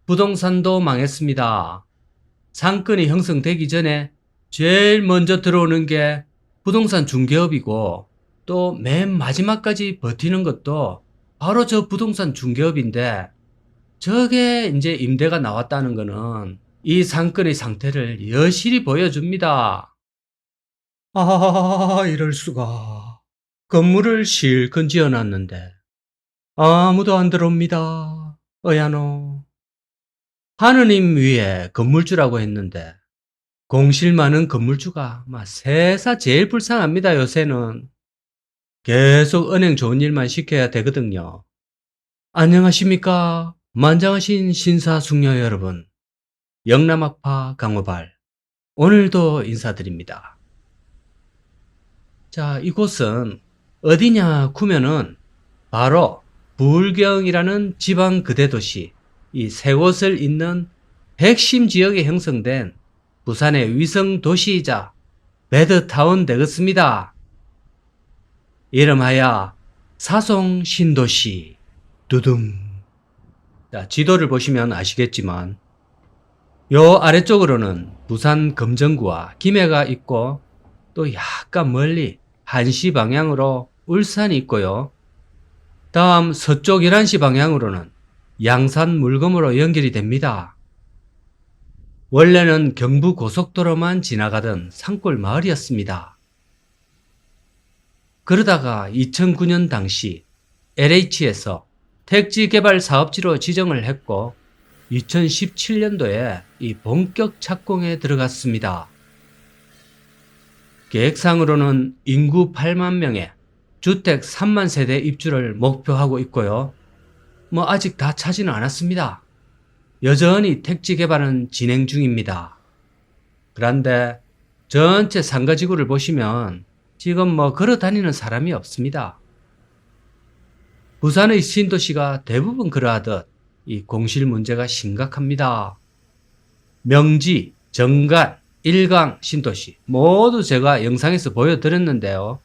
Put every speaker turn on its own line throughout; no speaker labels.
부동산도 망했습니다. 상권이 형성되기 전에 제일 먼저 들어오는 게 부동산 중개업이고 또 맨 마지막까지 버티는 것도 바로 저 부동산 중개업인데 저게 이제 임대가 나왔다는 거는 이 상권의 상태를 여실히 보여줍니다. 이럴 수가. 건물을 실컷 지어놨는데 아무도 안 들어옵니다. 어야노. 하느님 위에 건물주라고 했는데 공실 많은 건물주가 세사 제일 불쌍합니다. 요새는 계속 은행 좋은 일만 시켜야 되거든요. 안녕하십니까 만장하신 신사숙녀 여러분, 영남학파 강호발 오늘도 인사드립니다. 자, 이곳은 어디냐 구면은 바로 부울경이라는 지방 거대도시 이 세 곳을 잇는 핵심 지역에 형성된 부산의 위성 도시이자 매드타운 되겠습니다. 이름하여 사송 신도시. 두둥. 자, 지도를 보시면 아시겠지만 요 아래쪽으로는 부산 금정구와 김해가 있고 또 약간 멀리 한시 방향으로 울산이 있고요. 다음 서쪽 11시 방향으로는 양산 물금으로 연결이 됩니다. 원래는 경부 고속도로만 지나가던 산골 마을이었습니다. 그러다가 2009년 당시 LH에서 택지 개발 사업지로 지정을 했고 2017년도에 이 본격 착공에 들어갔습니다. 계획상으로는 인구 8만 명에 주택 3만 세대 입주를 목표하고 있고요. 아직 다 차지는 않았습니다. 여전히 택지 개발은 진행 중입니다. 그런데 전체 상가지구를 보시면 지금 걸어 다니는 사람이 없습니다. 부산의 신도시가 대부분 그러하듯 이 공실 문제가 심각합니다. 명지, 정간, 일강 신도시 모두 제가 영상에서 보여드렸는데요.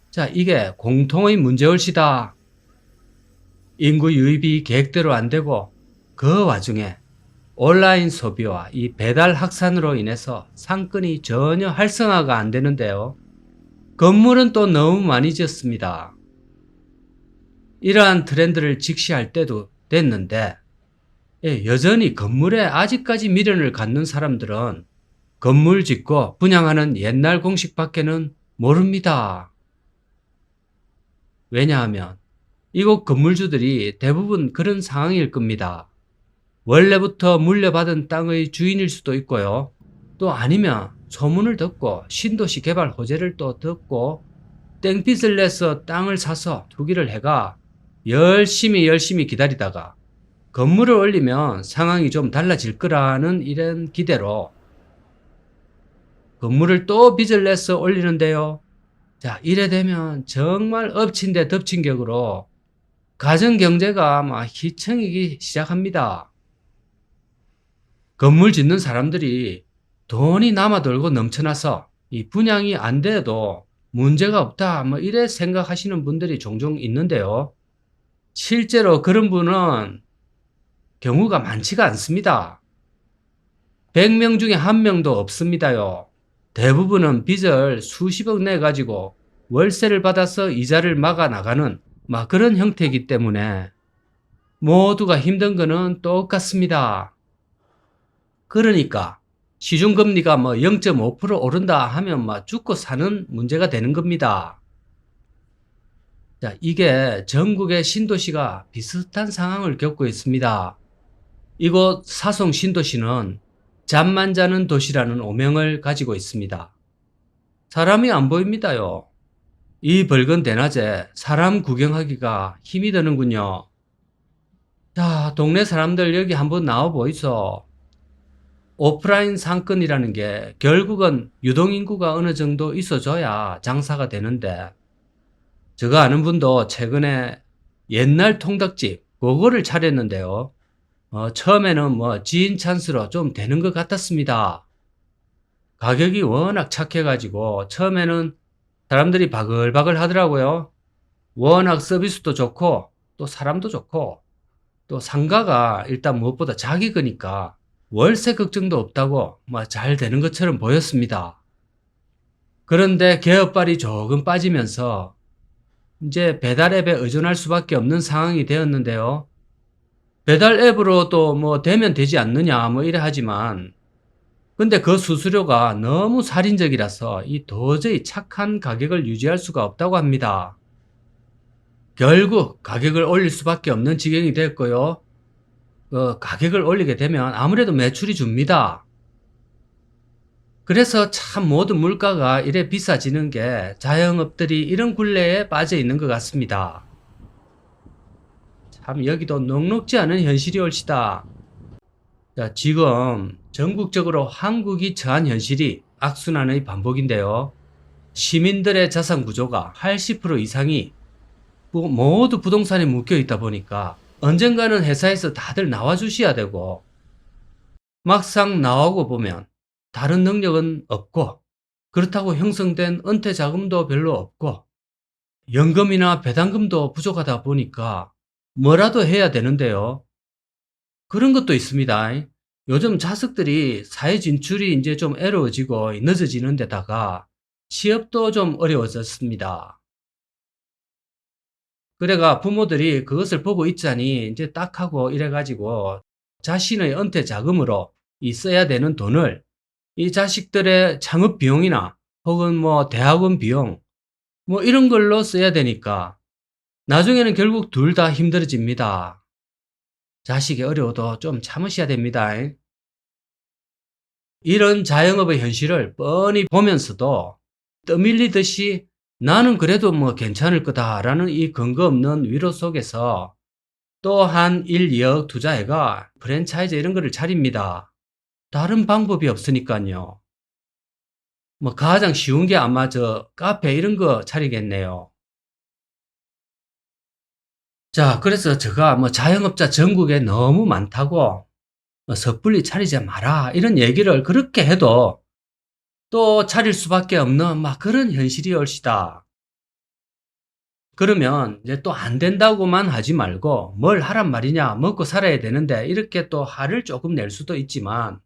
자, 이게 공통의 문제올시다. 인구 유입이 계획대로 안 되고 그 와중에 온라인 소비와 이 배달 확산으로 인해서 상권이 전혀 활성화가 안 되는데요. 건물은 또 너무 많이 지었습니다. 이러한 트렌드를 직시할 때도 됐는데 여전히 건물에 아직까지 미련을 갖는 사람들은 건물 짓고 분양하는 옛날 공식밖에는 모릅니다. 왜냐하면 이곳 건물주들이 대부분 그런 상황일 겁니다. 원래부터 물려받은 땅의 주인일 수도 있고요. 또 아니면 소문을 듣고 신도시 개발 호재를 또 듣고 땡빚을 내서 땅을 사서 투기를 해가 열심히 기다리다가 건물을 올리면 상황이 좀 달라질 거라는 이런 기대로 건물을 또 빚을 내서 올리는데요. 자, 이래 되면 정말 엎친 데 덮친 격으로 가정경제가 희청이기 시작합니다. 건물 짓는 사람들이 돈이 남아돌고 넘쳐나서 이 분양이 안 돼도 문제가 없다 이래 생각하시는 분들이 종종 있는데요. 실제로 그런 분은 경우가 많지가 않습니다. 100명 중에 1명도 없습니다요. 대부분은 빚을 수십억 내 가지고 월세를 받아서 이자를 막아 나가는 그런 형태이기 때문에 모두가 힘든 거는 똑같습니다. 그러니까 시중금리가 0.5% 오른다 하면 죽고 사는 문제가 되는 겁니다. 자, 이게 전국의 신도시가 비슷한 상황을 겪고 있습니다. 이곳 사송 신도시는 잠만 자는 도시라는 오명을 가지고 있습니다. 사람이 안 보입니다요. 이 밝은 대낮에 사람 구경하기가 힘이 드는군요. 자, 동네 사람들 여기 한번 나와 보이소. 오프라인 상권이라는 게 결국은 유동인구가 어느 정도 있어줘야 장사가 되는데 제가 아는 분도 최근에 옛날 통닭집 그거를 차렸는데요. 처음에는 지인 찬스로 좀 되는 것 같았습니다. 가격이 워낙 착해가지고 처음에는 사람들이 바글바글 하더라고요. 워낙 서비스도 좋고 또 사람도 좋고. 또 상가가 일단 무엇보다 자기 거니까 월세 걱정도 없다고 잘 되는 것처럼 보였습니다. 그런데 개업발이 조금 빠지면서 이제 배달 앱에 의존할 수밖에 없는 상황이 되었는데요. 배달 앱으로 또 되면 되지 않느냐 이래 하지만 근데 그 수수료가 너무 살인적이라서 이 도저히 착한 가격을 유지할 수가 없다고 합니다. 결국 가격을 올릴 수밖에 없는 지경이 됐고요. 가격을 올리게 되면 아무래도 매출이 줍니다. 그래서 참 모든 물가가 이래 비싸지는 게 자영업들이 이런 굴레에 빠져 있는 것 같습니다. 참 여기도 녹록지 않은 현실이 올시다. 자, 지금 전국적으로 한국이 처한 현실이 악순환의 반복인데요. 시민들의 자산 구조가 80% 이상이 모두 부동산에 묶여 있다 보니까 언젠가는 회사에서 다들 나와주셔야 되고 막상 나오고 보면 다른 능력은 없고 그렇다고 형성된 은퇴 자금도 별로 없고 연금이나 배당금도 부족하다 보니까 뭐라도 해야 되는데요. 그런 것도 있습니다. 요즘 자식들이 사회 진출이 이제 좀 어려워지고 늦어지는 데다가 취업도 좀 어려워졌습니다. 그래가 부모들이 그것을 보고 있자니 이제 딱 하고 이래가지고 자신의 은퇴 자금으로 이 써야 되는 돈을 이 자식들의 창업 비용이나 혹은 대학원 비용 이런 걸로 써야 되니까 나중에는 결국 둘 다 힘들어집니다. 자식이 어려워도 좀 참으셔야 됩니다. 이런 자영업의 현실을 뻔히 보면서도 떠밀리듯이 나는 그래도 괜찮을 거다라는 이 근거 없는 위로 속에서 또 한 1, 2억 투자해가 프랜차이즈 이런 거를 차립니다. 다른 방법이 없으니까요. 가장 쉬운 게 아마 저 카페 이런 거 차리겠네요. 자, 그래서 제가 자영업자 전국에 너무 많다고 섣불리 차리지 마라 이런 얘기를 그렇게 해도 또 차릴 수밖에 없는 그런 현실이 올시다. 그러면 이제 또 안 된다고만 하지 말고 뭘 하란 말이냐 먹고 살아야 되는데 이렇게 또 화를 조금 낼 수도 있지만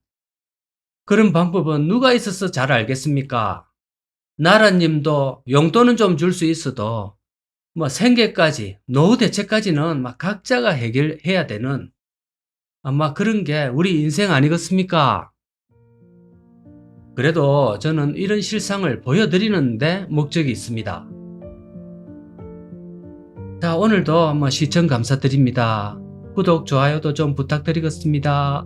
그런 방법은 누가 있어서 잘 알겠습니까? 나라님도 용돈은 좀 줄 수 있어도 생계까지 노후 대책까지는 각자가 해결해야 되는 아마 그런 게 우리 인생 아니겠습니까? 그래도 저는 이런 실상을 보여드리는데 목적이 있습니다. 자, 오늘도 시청 감사드립니다. 구독, 좋아요도 좀 부탁드리겠습니다.